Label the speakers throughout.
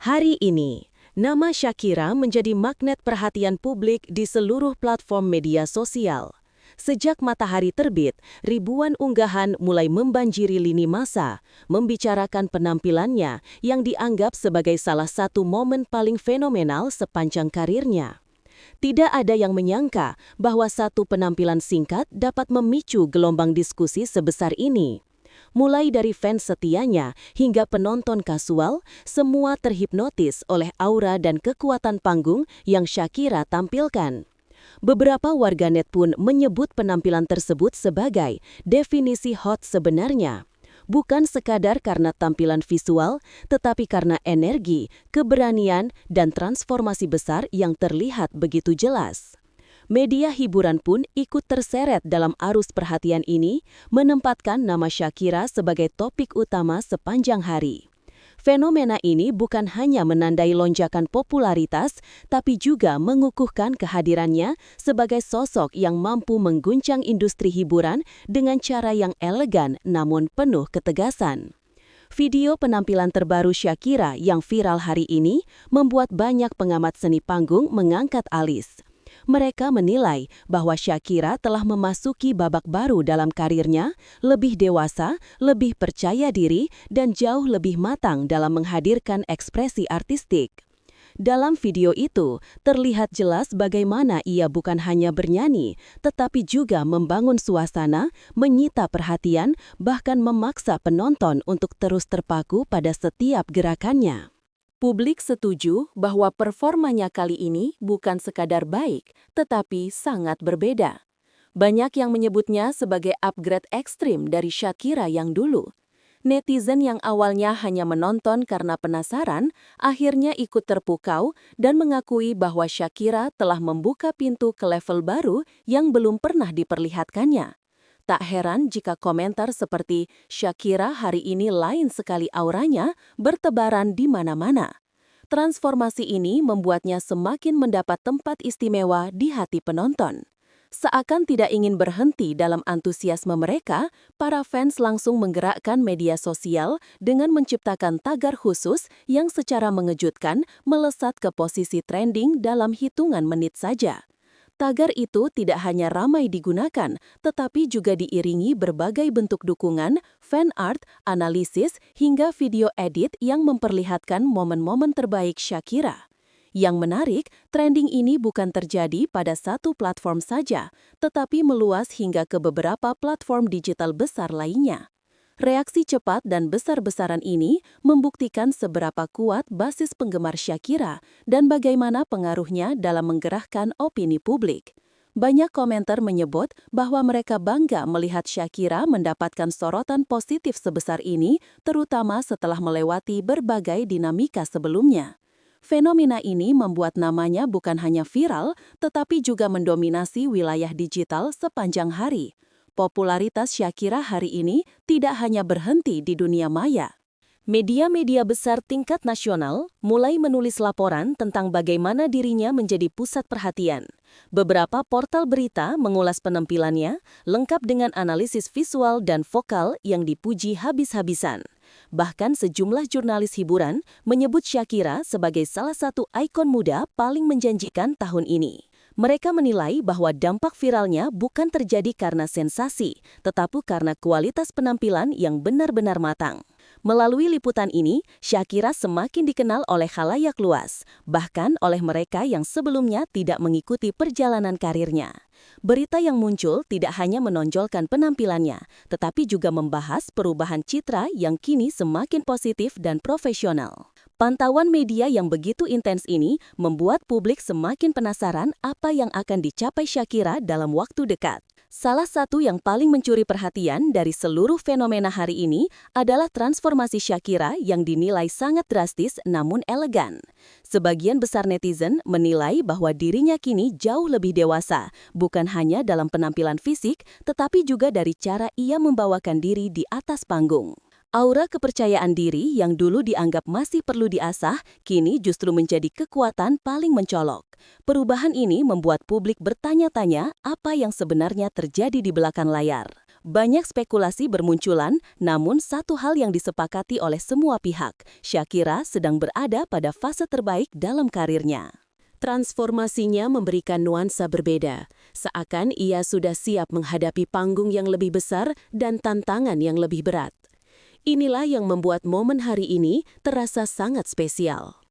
Speaker 1: Hari ini, nama Shakira menjadi magnet perhatian publik di seluruh platform media sosial. Sejak matahari terbit, ribuan unggahan mulai membanjiri lini massa, membicarakan penampilannya yang dianggap sebagai salah satu momen paling fenomenal sepanjang karirnya. Tidak ada yang menyangka bahwa satu penampilan singkat dapat memicu gelombang diskusi sebesar ini. Mulai dari fans setianya hingga penonton kasual, semua terhipnotis oleh aura dan kekuatan panggung yang Shakira tampilkan. Beberapa warganet pun menyebut penampilan tersebut sebagai definisi hot sebenarnya. Bukan sekadar karena tampilan visual, tetapi karena energi, keberanian, dan transformasi besar yang terlihat begitu jelas. Media hiburan pun ikut terseret dalam arus perhatian ini, menempatkan nama Shakira sebagai topik utama sepanjang hari. Fenomena ini bukan hanya menandai lonjakan popularitas, tapi juga mengukuhkan kehadirannya sebagai sosok yang mampu mengguncang industri hiburan dengan cara yang elegan namun penuh ketegasan. Video penampilan terbaru Shakira yang viral hari ini membuat banyak pengamat seni panggung mengangkat alis. Mereka menilai bahwa Shakira telah memasuki babak baru dalam karirnya, lebih dewasa, lebih percaya diri, dan jauh lebih matang dalam menghadirkan ekspresi artistik. Dalam video itu, terlihat jelas bagaimana ia bukan hanya bernyanyi, tetapi juga membangun suasana, menyita perhatian, bahkan memaksa penonton untuk terus terpaku pada setiap gerakannya. Publik setuju bahwa performanya kali ini bukan sekadar baik, tetapi sangat berbeda. Banyak yang menyebutnya sebagai upgrade ekstrim dari Shakira yang dulu. Netizen yang awalnya hanya menonton karena penasaran, akhirnya ikut terpukau dan mengakui bahwa Shakira telah membuka pintu ke level baru yang belum pernah diperlihatkannya. Tak heran jika komentar seperti Shakira hari ini lain sekali auranya bertebaran di mana-mana. Transformasi ini membuatnya semakin mendapat tempat istimewa di hati penonton. Seakan tidak ingin berhenti dalam antusiasme mereka, para fans langsung menggerakkan media sosial dengan menciptakan tagar khusus yang secara mengejutkan melesat ke posisi trending dalam hitungan menit saja. Tagar itu tidak hanya ramai digunakan, tetapi juga diiringi berbagai bentuk dukungan, fan art, analisis, hingga video edit yang memperlihatkan momen-momen terbaik Shakira. Yang menarik, trending ini bukan terjadi pada satu platform saja, tetapi meluas hingga ke beberapa platform digital besar lainnya. Reaksi cepat dan besar-besaran ini membuktikan seberapa kuat basis penggemar Shakira dan bagaimana pengaruhnya dalam menggerakkan opini publik. Banyak komentar menyebut bahwa mereka bangga melihat Shakira mendapatkan sorotan positif sebesar ini, terutama setelah melewati berbagai dinamika sebelumnya. Fenomena ini membuat namanya bukan hanya viral, tetapi juga mendominasi wilayah digital sepanjang hari. Popularitas Shakira hari ini tidak hanya berhenti di dunia maya. Media-media besar tingkat nasional mulai menulis laporan tentang bagaimana dirinya menjadi pusat perhatian. Beberapa portal berita mengulas penampilannya, lengkap dengan analisis visual dan vokal yang dipuji habis-habisan. Bahkan sejumlah jurnalis hiburan menyebut Shakira sebagai salah satu ikon muda paling menjanjikan tahun ini. Mereka menilai bahwa dampak viralnya bukan terjadi karena sensasi, tetapi karena kualitas penampilan yang benar-benar matang. Melalui liputan ini, Shakira semakin dikenal oleh khalayak luas, bahkan oleh mereka yang sebelumnya tidak mengikuti perjalanan karirnya. Berita yang muncul tidak hanya menonjolkan penampilannya, tetapi juga membahas perubahan citra yang kini semakin positif dan profesional. Pantauan media yang begitu intens ini membuat publik semakin penasaran apa yang akan dicapai Shakira dalam waktu dekat. Salah satu yang paling mencuri perhatian dari seluruh fenomena hari ini adalah transformasi Shakira yang dinilai sangat drastis namun elegan. Sebagian besar netizen menilai bahwa dirinya kini jauh lebih dewasa, bukan hanya dalam penampilan fisik, tetapi juga dari cara ia membawakan diri di atas panggung. Aura kepercayaan diri yang dulu dianggap masih perlu diasah, kini justru menjadi kekuatan paling mencolok. Perubahan ini membuat publik bertanya-tanya apa yang sebenarnya terjadi di belakang layar. Banyak spekulasi bermunculan, namun satu hal yang disepakati oleh semua pihak, Shakira sedang berada pada fase terbaik dalam karirnya. Transformasinya memberikan nuansa berbeda, seakan ia sudah siap menghadapi panggung yang lebih besar dan tantangan yang lebih berat. Inilah yang membuat momen hari ini terasa sangat spesial.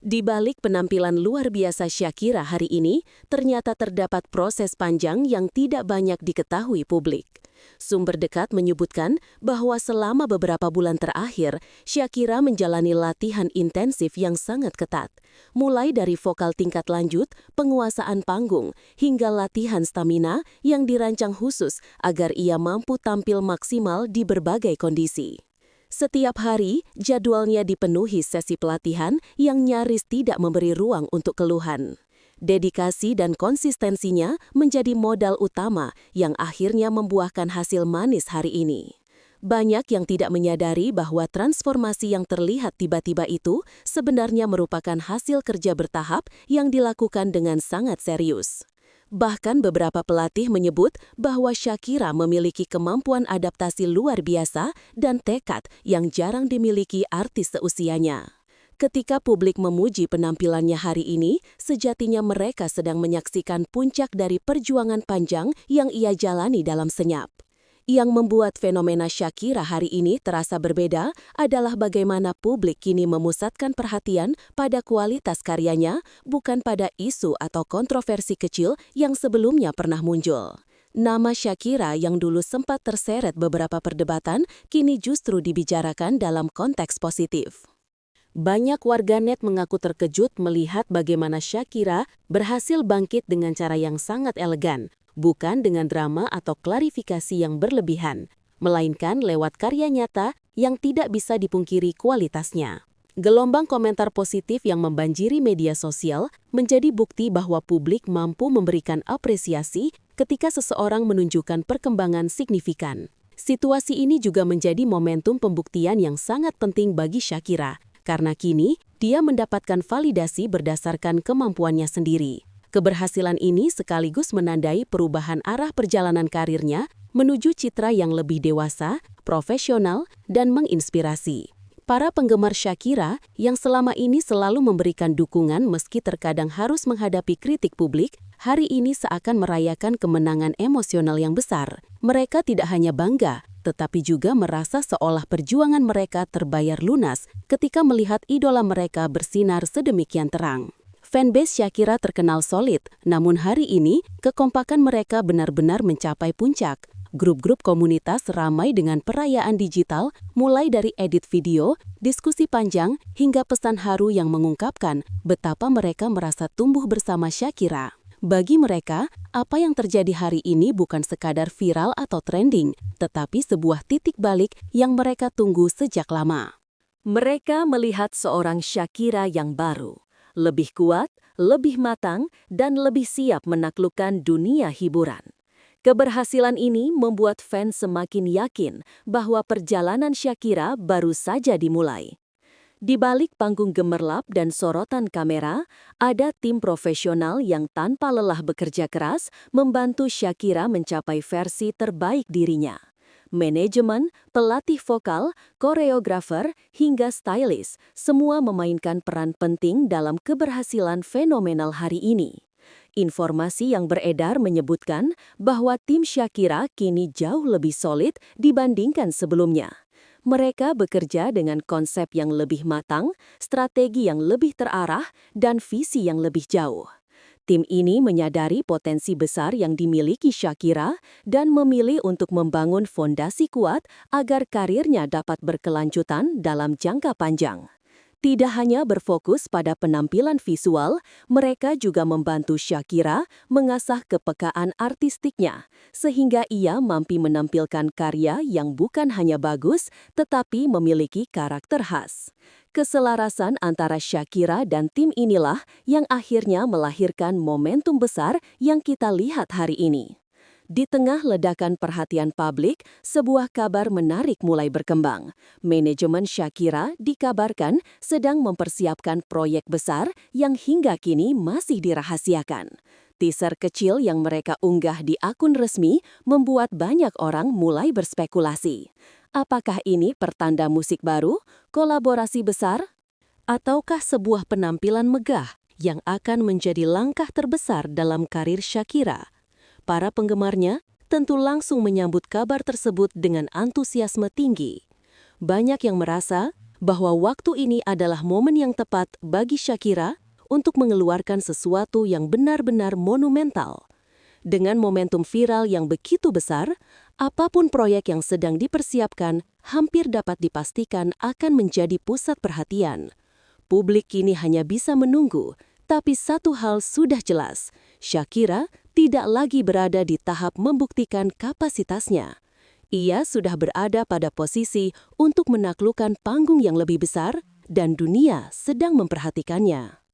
Speaker 1: Di balik penampilan luar biasa Shakira hari ini, ternyata terdapat proses panjang yang tidak banyak diketahui publik. Sumber dekat menyebutkan bahwa selama beberapa bulan terakhir, Shakira menjalani latihan intensif yang sangat ketat. Mulai dari vokal tingkat lanjut, penguasaan panggung, hingga latihan stamina yang dirancang khusus agar ia mampu tampil maksimal di berbagai kondisi. Setiap hari, jadwalnya dipenuhi sesi pelatihan yang nyaris tidak memberi ruang untuk keluhan. Dedikasi dan konsistensinya menjadi modal utama yang akhirnya membuahkan hasil manis hari ini. Banyak yang tidak menyadari bahwa transformasi yang terlihat tiba-tiba itu sebenarnya merupakan hasil kerja bertahap yang dilakukan dengan sangat serius. Bahkan beberapa pelatih menyebut bahwa Shakira memiliki kemampuan adaptasi luar biasa dan tekad yang jarang dimiliki artis seusianya. Ketika publik memuji penampilannya hari ini, sejatinya mereka sedang menyaksikan puncak dari perjuangan panjang yang ia jalani dalam senyap. Yang membuat fenomena Shakira hari ini terasa berbeda adalah bagaimana publik kini memusatkan perhatian pada kualitas karyanya, bukan pada isu atau kontroversi kecil yang sebelumnya pernah muncul. Nama Shakira yang dulu sempat terseret beberapa perdebatan, kini justru dibicarakan dalam konteks positif. Banyak warganet mengaku terkejut melihat bagaimana Shakira berhasil bangkit dengan cara yang sangat elegan, bukan dengan drama atau klarifikasi yang berlebihan, melainkan lewat karya nyata yang tidak bisa dipungkiri kualitasnya. Gelombang komentar positif yang membanjiri media sosial menjadi bukti bahwa publik mampu memberikan apresiasi ketika seseorang menunjukkan perkembangan signifikan. Situasi ini juga menjadi momentum pembuktian yang sangat penting bagi Shakira, karena kini dia mendapatkan validasi berdasarkan kemampuannya sendiri. Keberhasilan ini sekaligus menandai perubahan arah perjalanan karirnya menuju citra yang lebih dewasa, profesional, dan menginspirasi. Para penggemar Shakira yang selama ini selalu memberikan dukungan meski terkadang harus menghadapi kritik publik, hari ini seakan merayakan kemenangan emosional yang besar. Mereka tidak hanya bangga, tetapi juga merasa seolah perjuangan mereka terbayar lunas ketika melihat idola mereka bersinar sedemikian terang. Fanbase Shakira terkenal solid, namun hari ini kekompakan mereka benar-benar mencapai puncak. Grup-grup komunitas ramai dengan perayaan digital, mulai dari edit video, diskusi panjang, hingga pesan haru yang mengungkapkan betapa mereka merasa tumbuh bersama Shakira. Bagi mereka, apa yang terjadi hari ini bukan sekadar viral atau trending, tetapi sebuah titik balik yang mereka tunggu sejak lama. Mereka melihat seorang Shakira yang baru, lebih kuat, lebih matang, dan lebih siap menaklukkan dunia hiburan. Keberhasilan ini membuat fans semakin yakin bahwa perjalanan Shakira baru saja dimulai. Di balik panggung gemerlap dan sorotan kamera, ada tim profesional yang tanpa lelah bekerja keras membantu Shakira mencapai versi terbaik dirinya. Manajemen, pelatih vokal, koreografer, hingga stylist, semua memainkan peran penting dalam keberhasilan fenomenal hari ini. Informasi yang beredar menyebutkan bahwa tim Shakira kini jauh lebih solid dibandingkan sebelumnya. Mereka bekerja dengan konsep yang lebih matang, strategi yang lebih terarah, dan visi yang lebih jauh. Tim ini menyadari potensi besar yang dimiliki Shakira dan memilih untuk membangun fondasi kuat agar karirnya dapat berkelanjutan dalam jangka panjang. Tidak hanya berfokus pada penampilan visual, mereka juga membantu Shakira mengasah kepekaan artistiknya, sehingga ia mampu menampilkan karya yang bukan hanya bagus, tetapi memiliki karakter khas. Keselarasan antara Shakira dan tim inilah yang akhirnya melahirkan momentum besar yang kita lihat hari ini. Di tengah ledakan perhatian publik, sebuah kabar menarik mulai berkembang. Manajemen Shakira dikabarkan sedang mempersiapkan proyek besar yang hingga kini masih dirahasiakan.
Speaker 2: Teaser kecil yang mereka unggah di akun resmi membuat banyak orang mulai berspekulasi. Apakah ini pertanda musik baru, kolaborasi besar, ataukah sebuah penampilan megah yang akan menjadi langkah terbesar dalam karir Shakira? Para penggemarnya tentu langsung menyambut kabar tersebut dengan antusiasme tinggi. Banyak yang merasa bahwa waktu ini adalah momen yang tepat bagi Shakira untuk mengeluarkan sesuatu yang benar-benar monumental. Dengan momentum viral yang begitu besar, apapun proyek yang sedang dipersiapkan hampir dapat dipastikan akan menjadi pusat perhatian. Publik kini hanya bisa menunggu, tapi satu hal sudah jelas, Shakira tidak lagi berada di tahap membuktikan kapasitasnya. Ia sudah berada pada posisi untuk menaklukkan panggung yang lebih besar dan dunia sedang memperhatikannya.